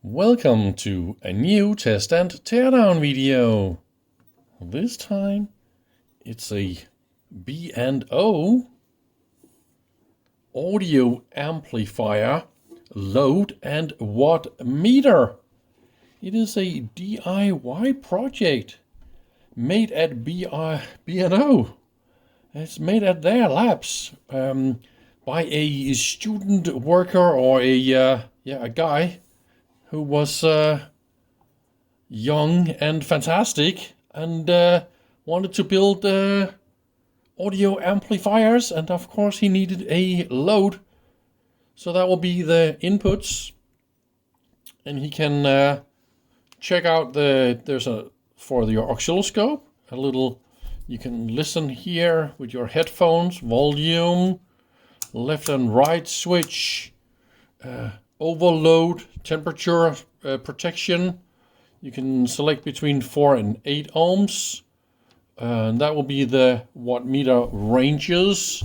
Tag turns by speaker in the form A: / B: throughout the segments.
A: Welcome to a new test and teardown video. This time it's a B&O audio amplifier load and Wattmeter. It is a DIY project made at B&O. It's made at their labs by a student worker or a guy who was young and fantastic and wanted to build audio amplifiers, and of course he needed a load. So that will be the inputs, and he can check out there's for your oscilloscope a little, you can listen here with your headphones, volume, left and right switch, overload, temperature protection. You can select between 4 and 8 ohms. And that will be the Wattmeter ranges,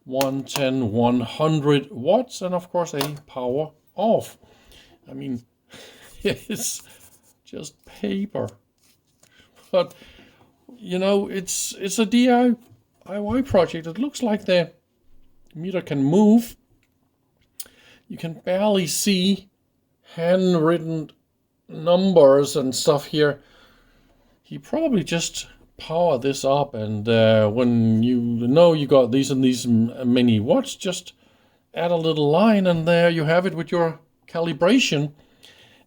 A: 110, 100 watts, and of course a power off. I mean, it's just paper. But, you know, it's a DIY project. It looks like the meter can move. You can barely see handwritten numbers and stuff here. He probably just powered this up, and when you know you got these and these many watts, just add a little line, and there you have it with your calibration.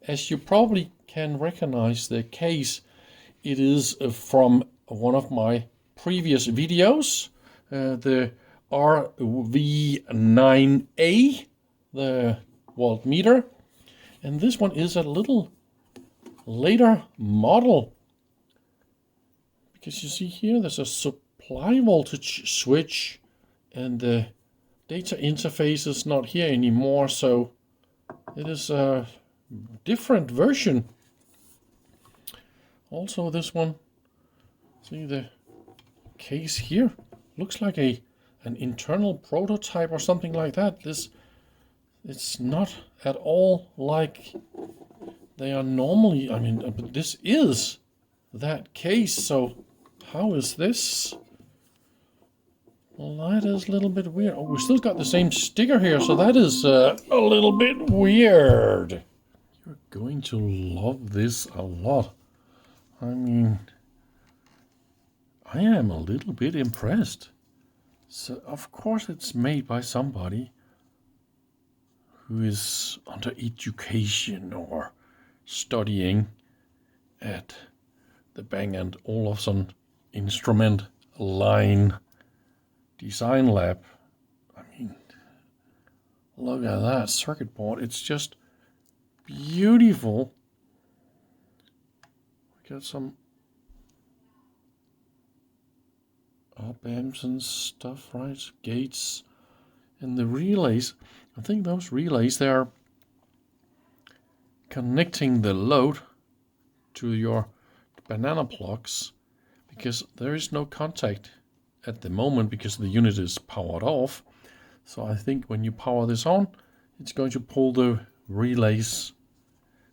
A: As you probably can recognize the case, it is from one of my previous videos, the RV9A, the voltmeter, and this one is a little later model, because you see here there's a supply voltage switch and the data interface is not here anymore, so it is a different version. Also this one, see the case here, looks like an internal prototype or something like that. It's not at all like they are normally. I mean, but this is that case, so how is this? Well, that is a little bit weird. Oh, we still got the same sticker here, so that is a little bit weird. You're going to love this a lot. I mean, I am a little bit impressed. So, of course, it's made by somebody who is under education or studying at the Bang and Olufsen instrument line design lab. I mean, look at that circuit board. It's just beautiful. We got some op amps and stuff, right? Gates and the relays. I think those relays, they are connecting the load to your banana plugs, because there is no contact at the moment because the unit is powered off. So I think when you power this on, it's going to pull the relays.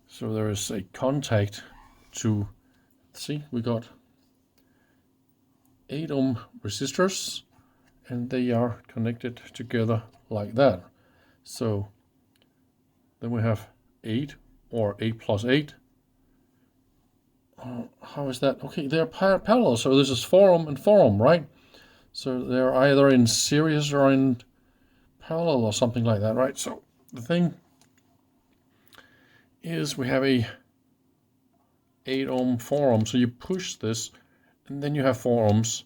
A: So there is a contact to, see, we got 8 ohm resistors, and they are connected together like that. So then we have 8 or 8 plus 8. How is that? Okay, they're parallel. So this is 4 ohm and 4 ohm, right? So they're either in series or in parallel or something like that, right? So the thing is, we have a 8 ohm, 4 ohm. So you push this, and then you have 4 ohms,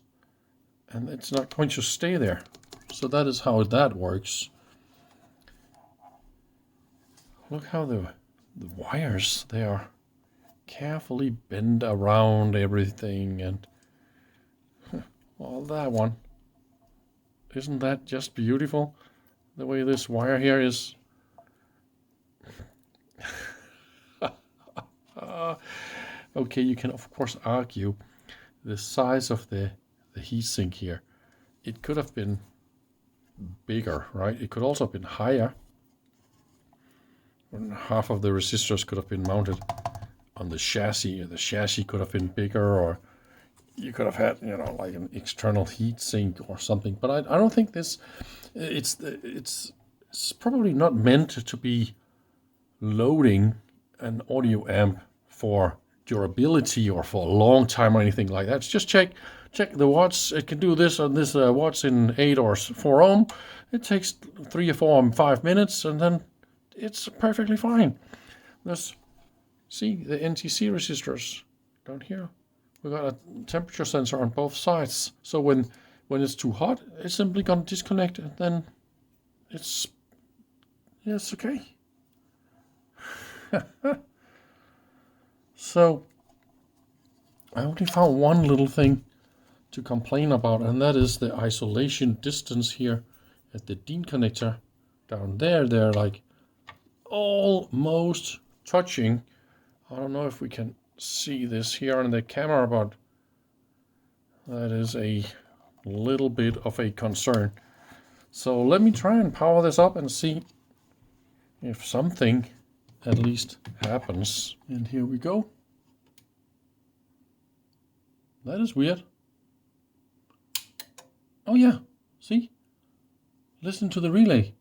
A: and it's not going to stay there. So that is how that works. Look how the wires, they are carefully bent around everything, and well, that one, isn't that just beautiful? The way this wire here is. Okay, you can of course argue the size of the heatsink here. It could have been bigger, right? It could also have been higher. half of the resistors could have been mounted on the chassis, or the chassis could have been bigger, or you could have had, you know, like an external heat sink or something. But I don't think this, it's probably not meant to be loading an audio amp for durability or for a long time or anything like that. It's just check the watts. It can do this on this watts in 8 or 4 ohm. It takes 3 or 4 or 5 minutes, and then it's perfectly fine. There's, see, the NTC resistors down here. We got a temperature sensor on both sides. So when it's too hot, it's simply gonna disconnect, and then it's okay. So I only found one little thing to complain about, and that is the isolation distance here at the DIN connector down there. They're like almost touching. I don't know if we can see this here on the camera, but that is a little bit of a concern. So let me try and power this up and see if something at least happens. And here we go. That is weird. Oh yeah, see? Listen to the relay.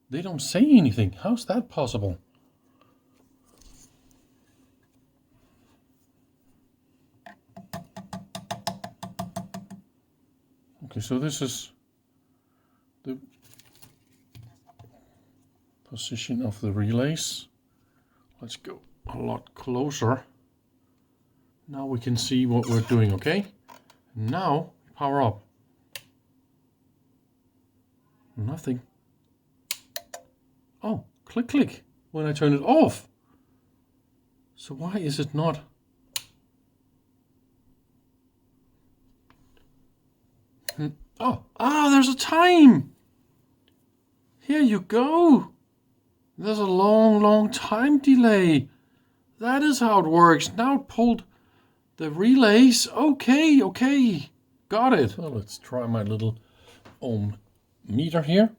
A: They don't say anything. How's that possible? Okay, so this is the position of the relays. Let's go a lot closer. Now we can see what we're doing, okay? Now, power up. Nothing. Oh, click, click, when I turn it off. So why is it not? Oh, there's a time. Here you go. There's a long time delay. That is how it works. Now it pulled the relays. Okay. Got it. Well, let's try my little ohm meter here.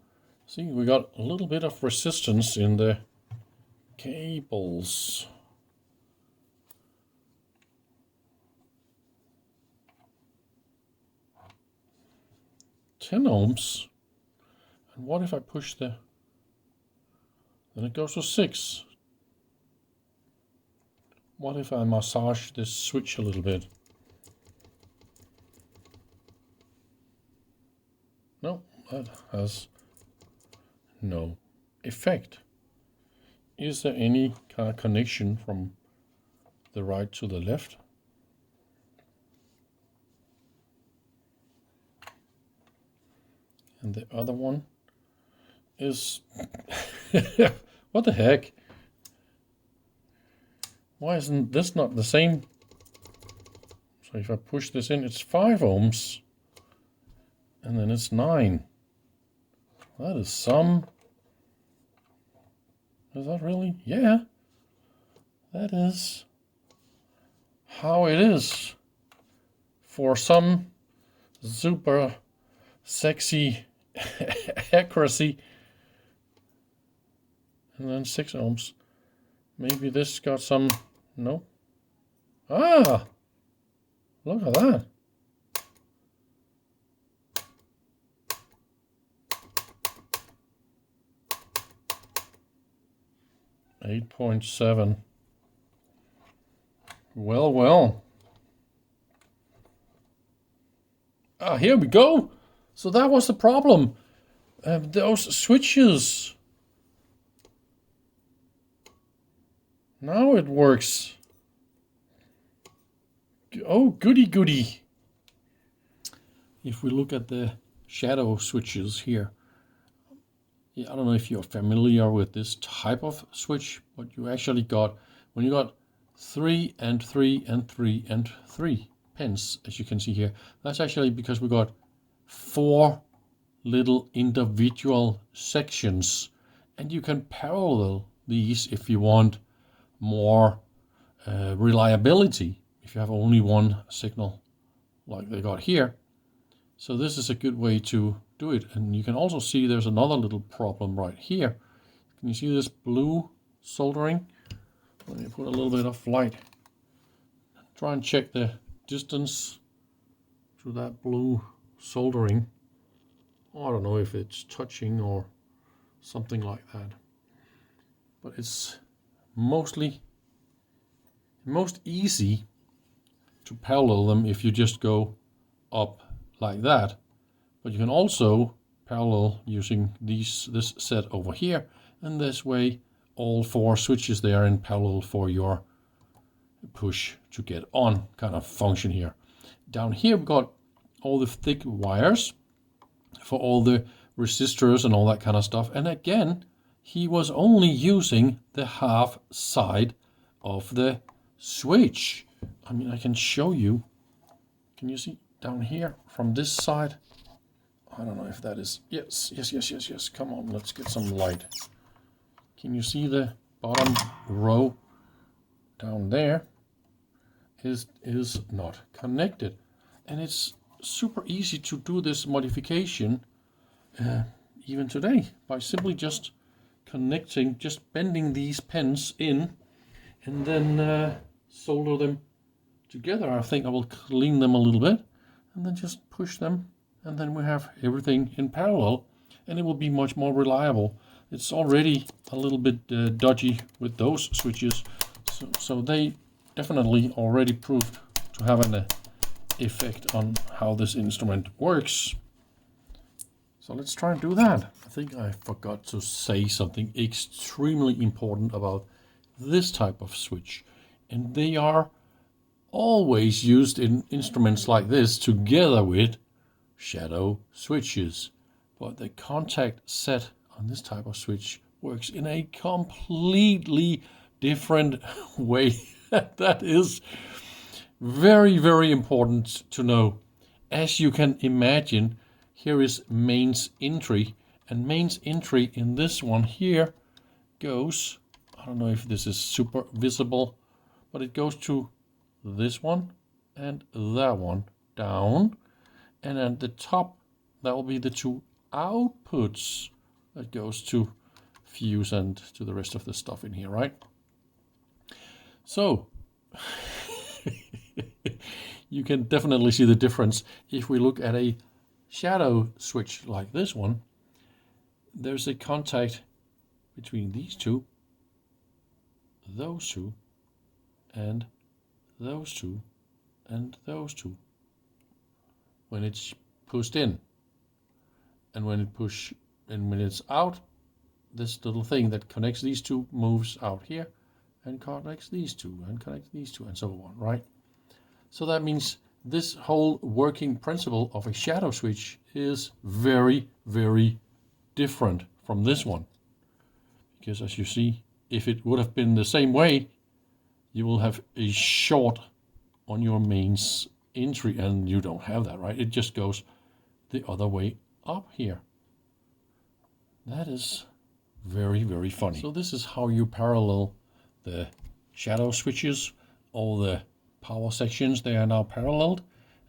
A: See, we got a little bit of resistance in the cables. Ten ohms. And what if I push then it goes to 6. What if I massage this switch a little bit? No, that has no effect. Is there any kind of connection from the right to the left? And the other one is what the heck? Why isn't this not the same? So if I push this in, it's 5 ohms, and then it's 9. That is some. Is that really? Yeah. That is how it is for some super sexy accuracy. And then 6 ohms. Maybe this got some. No. Ah! Look at that. .7. Well. Ah, here we go. So that was the problem. Those switches. Now it works. Oh, goody. If we look at the shadow switches here. Yeah, I don't know if you're familiar with this type of switch, but you actually got, when you got 3 and 3 and 3 and 3 pins, as you can see here, that's actually because we got 4 little individual sections, and you can parallel these if you want more reliability, if you have only one signal like they got here. So this is a good way to do it. And you can also see there's another little problem right here. Can you see this blue soldering? Let me put a little bit of light. Try and check the distance to that blue soldering. I don't know if it's touching or something like that. But it's most easy to parallel them if you just go up like that. But you can also parallel using this set over here, and this way all 4 switches there in parallel for your push to get on kind of function here. Down here we've got all the thick wires for all the resistors and all that kind of stuff. And again, he was only using the half side of the switch. I mean, I can show you. Can you see down here from this side? I don't know if that is, yes. Come on, let's get some light. Can you see the bottom row down there is not connected? And it's super easy to do this modification even today by simply just connecting, just bending these pins in and then solder them together. I think I will clean them a little bit and then just push them, and then we have everything in parallel, and it will be much more reliable. It's already a little bit dodgy with those switches, so they definitely already proved to have an effect on how this instrument works. So let's try and do that. I think I forgot to say something extremely important about this type of switch, and they are always used in instruments like this together with shadow switches. But the contact set on this type of switch works in a completely different way. That is very, very important to know. As you can imagine, here is mains entry, and mains entry in this one here goes, I don't know if this is super visible, but it goes to this one and that one down, and at the top that will be the 2 outputs that goes to fuse and to the rest of the stuff in here, right? So you can definitely see the difference. If we look at a shadow switch like this one, there's a contact between these 2, those 2, and those 2, and those 2 when it's pushed in, and when it's out, this little thing that connects these 2 moves out here and connects these 2 and connects these 2 and so on, right? So that means this whole working principle of a shadow switch is very, very different from this one, because as you see, if it would have been the same way, you will have a short on your mains entry, and you don't have that, right? It just goes the other way up here. That is very, very funny. So this is how you parallel the shadow switches. All the power sections, they are now paralleled,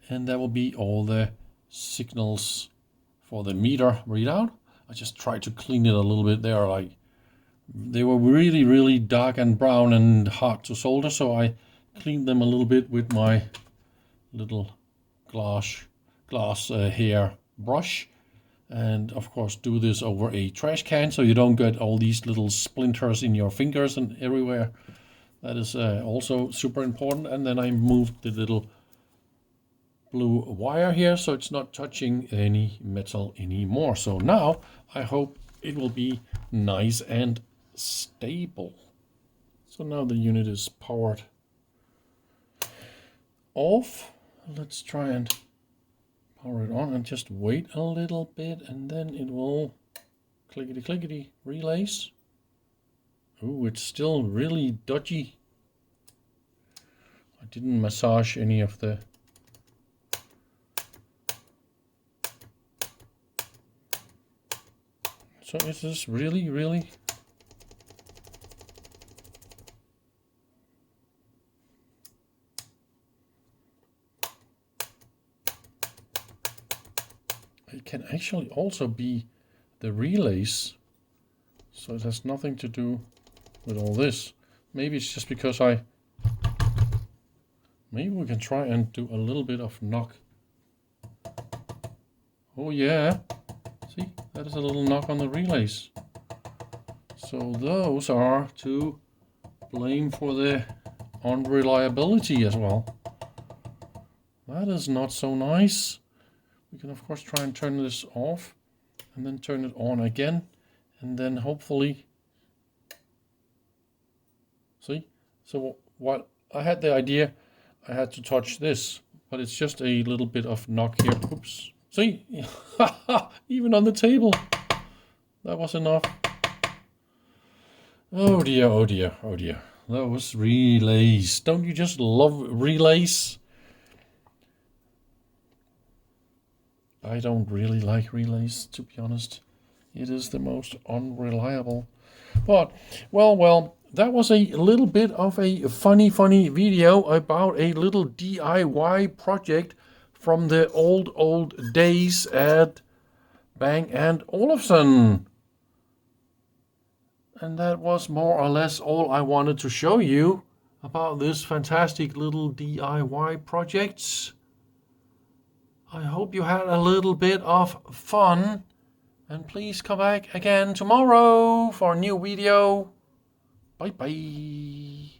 A: and there will be all the signals for the meter readout. I just tried to clean it a little bit. They were really, really dark and brown and hard to solder, so I cleaned them a little bit with my little glass hair brush, and of course do this over a trash can so you don't get all these little splinters in your fingers and everywhere. That is also super important. And then I moved the little blue wire here so it's not touching any metal anymore. So now I hope it will be nice and stable. So now the unit is powered off. Let's try and power it on and just wait a little bit, and then it will clickety clickety relays. Oh, it's still really dodgy. I didn't massage any of the so is this really can actually also be the relays. So it has nothing to do with all this. Maybe it's just because maybe we can try and do a little bit of knock. Oh yeah, see, that is a little knock on the relays. So those are to blame for the unreliability as well. That is not so nice. We can of course try and turn this off and then turn it on again, and then hopefully, see? So what I had the idea, I had to touch this, but it's just a little bit of knock here. Oops. See? Even on the table. That was enough. Oh dear, oh dear, oh dear. Those relays. Don't you just love relays? I don't really like relays, to be honest. It is the most unreliable. But, well, that was a little bit of a funny video about a little DIY project from the old days at Bang and Olufsen. And that was more or less all I wanted to show you about this fantastic little DIY project. I hope you had a little bit of fun. And please come back again tomorrow for a new video. Bye bye.